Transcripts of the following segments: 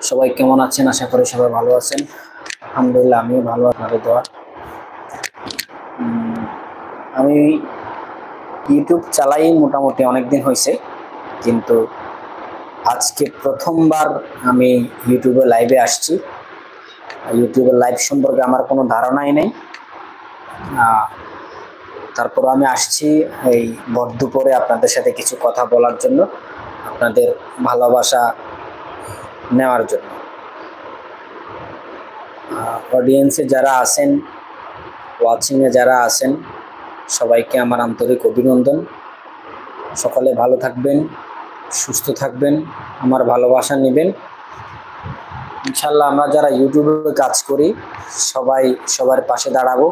সবাই কেমন আছেন? আশা করি সবাই ভালো আছেন। আলহামদুলিল্লাহ আমিও ভালো, আপনাদের দোয়া। আমি ইউটিউব চালাই মোটামুটি অনেকদিন হয়েছে, কিন্তু আজকে প্রথমবার আমি ইউটিউবে লাইভে আসছি। ইউটিউবের লাইভ সম্পর্কে আমার কোনো ধারণাই নেই, তারপর আমি আসছি এই ভর দুপুরে আপনাদের সাথে কিছু কথা বলার জন্য, আপনাদের ভালোবাসা নেওয়ার জন্য। অডিয়েন্সে যারা আছেন, ওয়াচিংয়ে যারা আছেন, সবাইকে আমার আন্তরিক অভিনন্দন। সকলে ভালো থাকবেন, সুস্থ থাকবেন, আমার ভালোবাসা নেবেন। ইনশাল্লাহ আমরা যারা ইউটিউবে কাজ করি সবাই সবার পাশে দাঁড়াবো।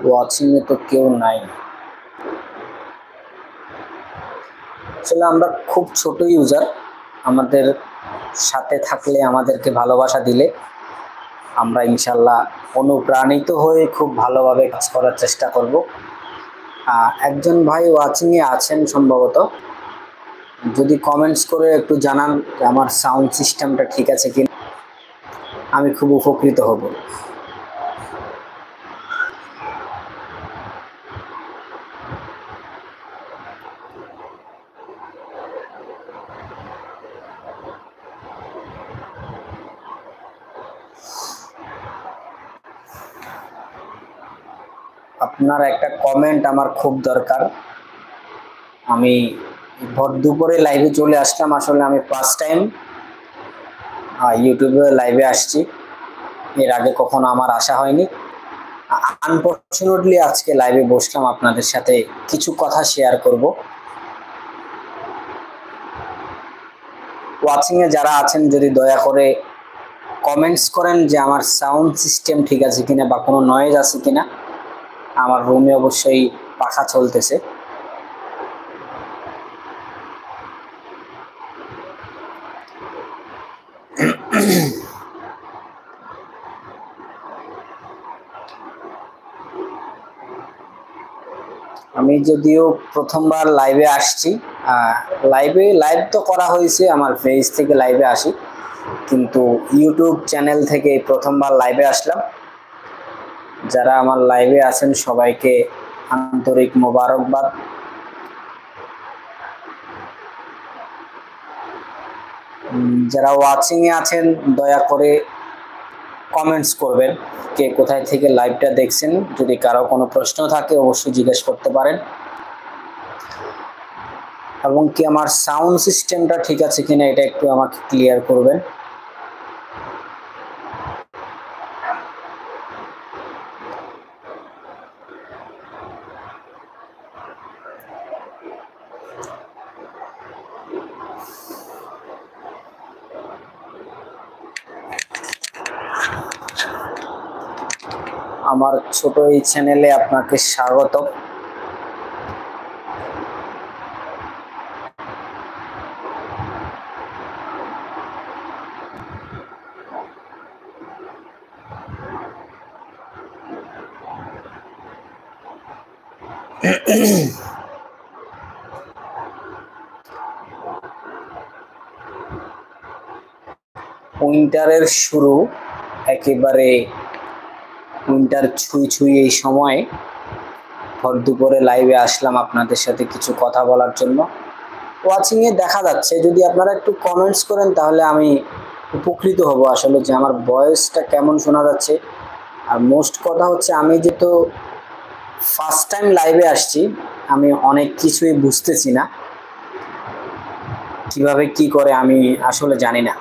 ওয়াচিংয়ে তো কেউ নাই, আসলে আমরা খুব ছোট ইউজার। আমাদের সাথে থাকলে, আমাদেরকে ভালোবাসা দিলে আমরা ইনশাল্লাহ অনুপ্রাণিত হয়ে খুব ভালোভাবে কাজ করার চেষ্টা করব। একজন ভাই ওয়াচিংয়ে আছেন সম্ভবত, যদি কমেন্টস করে একটু জানান যে আমার সাউন্ড সিস্টেমটা ঠিক আছে কিনা, আমি খুব উপকৃত হব। আপনার একটা কমেন্ট আমার খুব দরকার। আমি ভর দুপুরে লাইভে চলে আসলাম, আসলে আমি ফার্স্ট টাইম ইউটিউবে লাইভে আসছি, এর আগে কখনো আমার আসা হয়নি। আনফরচুনেটলি আজকে লাইভে বসলাম, আপনাদের সাথে কিছু কথা শেয়ার করব। ওয়াচিংয়ে যারা আছেন যদি দয়া করে কমেন্টস করেন যে আমার সাউন্ড সিস্টেম ঠিক আছে কিনা বা কোনো নয়েজ আছে কিনা। আমার রুমে অবশ্যই পাখা চলতেছে। আমি যদিও প্রথমবার লাইভে আসছি, লাইভ তো করা হয়েছে, আমার পেজ থেকে লাইভে আসি, কিন্তু ইউটিউব চ্যানেল থেকে প্রথমবার লাইভে আসলাম। যারা আমার লাইভে আছেন সবাইকে আন্তরিক মোবারকবাদ। যারা ওয়াচিংয়ে আছেন দয়া করে কমেন্টস করবেন কে কোথায় থেকে লাইভটা দেখছেন। যদি কারো কোনো প্রশ্ন থাকে অবশ্যই জিজ্ঞেস করতে পারেন, এবং কি আমার সাউন্ড সিস্টেমটা ঠিক আছে কিনা এটা একটু আমাকে ক্লিয়ার করবেন। আমার ছোট এই চ্যানেলে আপনাকে স্বাগত। উইন্টারের শুরু, একেবারে উইন্টার ছুঁই এই সময়ে ভর দুপুরে লাইভে আসলাম আপনাদের সাথে কিছু কথা বলার জন্য। ওয়াচিংয়ে দেখা যাচ্ছে, যদি আপনারা একটু কমেন্টস করেন তাহলে আমি উপকৃত হব আসলে, যে আমার ভয়েসটা কেমন শোনা যাচ্ছে। আর মোস্ট কথা হচ্ছে, আমি যেহেতু ফার্স্ট টাইম লাইভে আসছি, আমি অনেক কিছুই বুঝতেছি না, কিভাবে কি করে আমি আসলে জানি না।